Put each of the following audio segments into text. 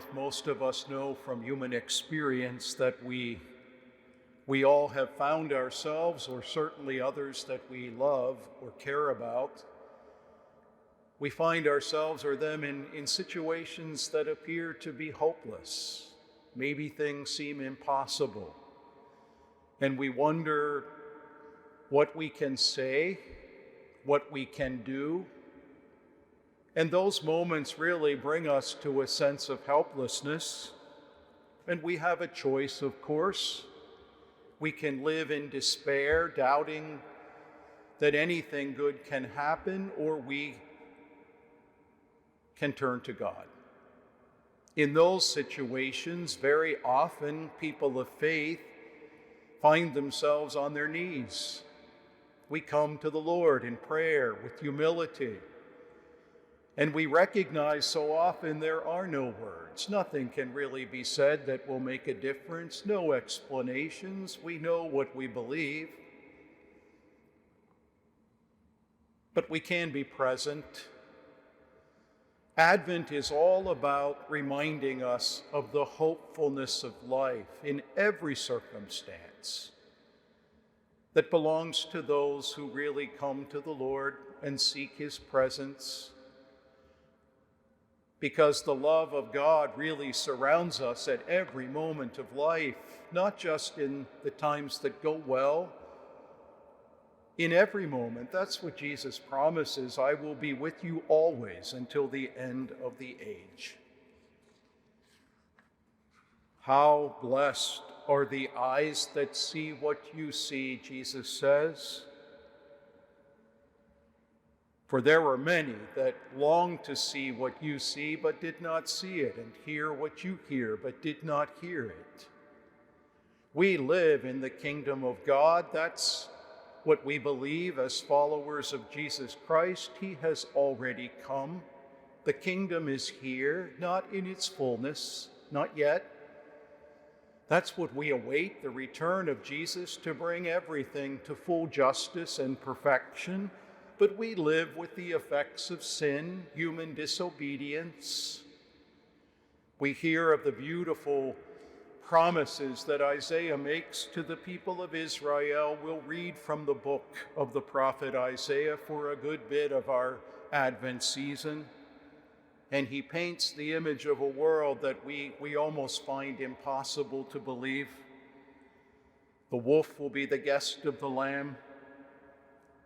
enough, most of us know from human experience that we all have found ourselves, or certainly others that we love or care about, we find ourselves or them in situations that appear to be hopeless. Maybe things seem impossible. And we wonder what we can say, what we can do. And those moments really bring us to a sense of helplessness. And we have a choice, of course. We can live in despair, doubting that anything good can happen, or we can turn to God. In those situations, very often people of faith find themselves on their knees. We come to the Lord in prayer with humility, and we recognize so often there are no words. Nothing can really be said that will make a difference, no explanations. We know what we believe, but we can be present. Advent is all about reminding us of the hopefulness of life in every circumstance that belongs to those who really come to the Lord and seek His presence, because the love of God really surrounds us at every moment of life, not just in the times that go well. In every moment. That's what Jesus promises. I will be with you always until the end of the age. How blessed are the eyes that see what you see, Jesus says. For there are many that long to see what you see, but did not see it, and hear what you hear, but did not hear it. We live in the kingdom of God. That's what we believe as followers of Jesus Christ. He has already come. The kingdom is here, not in its fullness, not yet. That's what we await, the return of Jesus to bring everything to full justice and perfection. But we live with the effects of sin, human disobedience. We hear of the beautiful promises that Isaiah makes to the people of Israel. We'll read from the book of the prophet Isaiah for a good bit of our Advent season. And he paints the image of a world that we almost find impossible to believe. The wolf will be the guest of the lamb.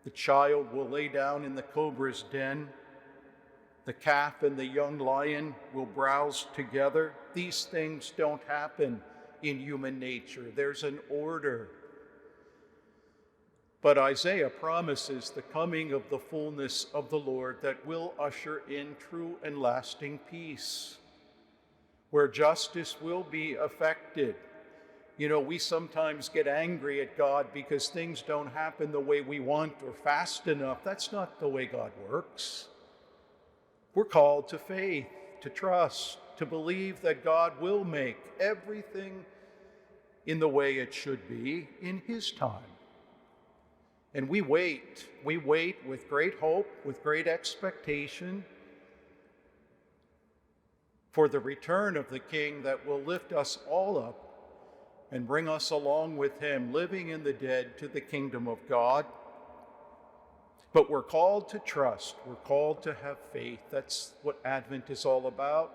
The child will lay down in the cobra's den. The calf and the young lion will browse together. These things don't happen in human nature. There's an order. But Isaiah promises the coming of the fullness of the Lord that will usher in true and lasting peace, where justice will be effected. You know, we sometimes get angry at God because things don't happen the way we want or fast enough. That's not the way God works. We're called to faith, to trust, to believe that God will make everything in the way it should be in His time. And we wait with great hope, with great expectation for the return of the King that will lift us all up and bring us along with Him, living in the dead, to the kingdom of God. But we're called to trust. We're called to have faith. That's what Advent is all about,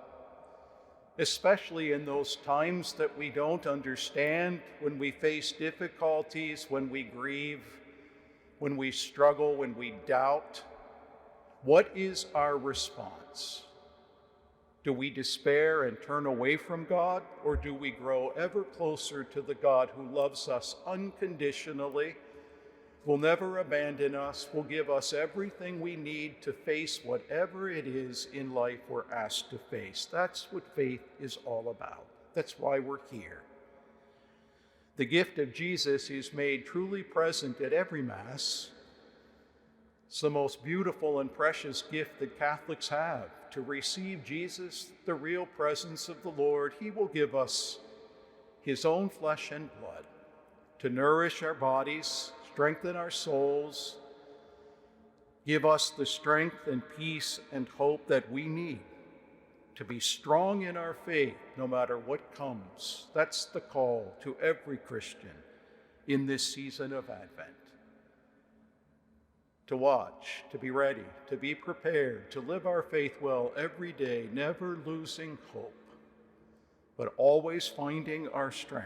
especially in those times that we don't understand, when we face difficulties, when we grieve, when we struggle, when we doubt. What is our response? Do we despair and turn away from God, or do we grow ever closer to the God who loves us unconditionally, will never abandon us, will give us everything we need to face whatever it is in life we're asked to face? That's what faith is all about. That's why we're here. The gift of Jesus is made truly present at every Mass. It's the most beautiful and precious gift that Catholics have, to receive Jesus, the real presence of the Lord. He will give us His own flesh and blood to nourish our bodies, strengthen our souls, give us the strength and peace and hope that we need to be strong in our faith no matter what comes. That's the call to every Christian in this season of Advent. To watch, to be ready, to be prepared, to live our faith well every day, never losing hope, but always finding our strength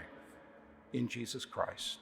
in Jesus Christ.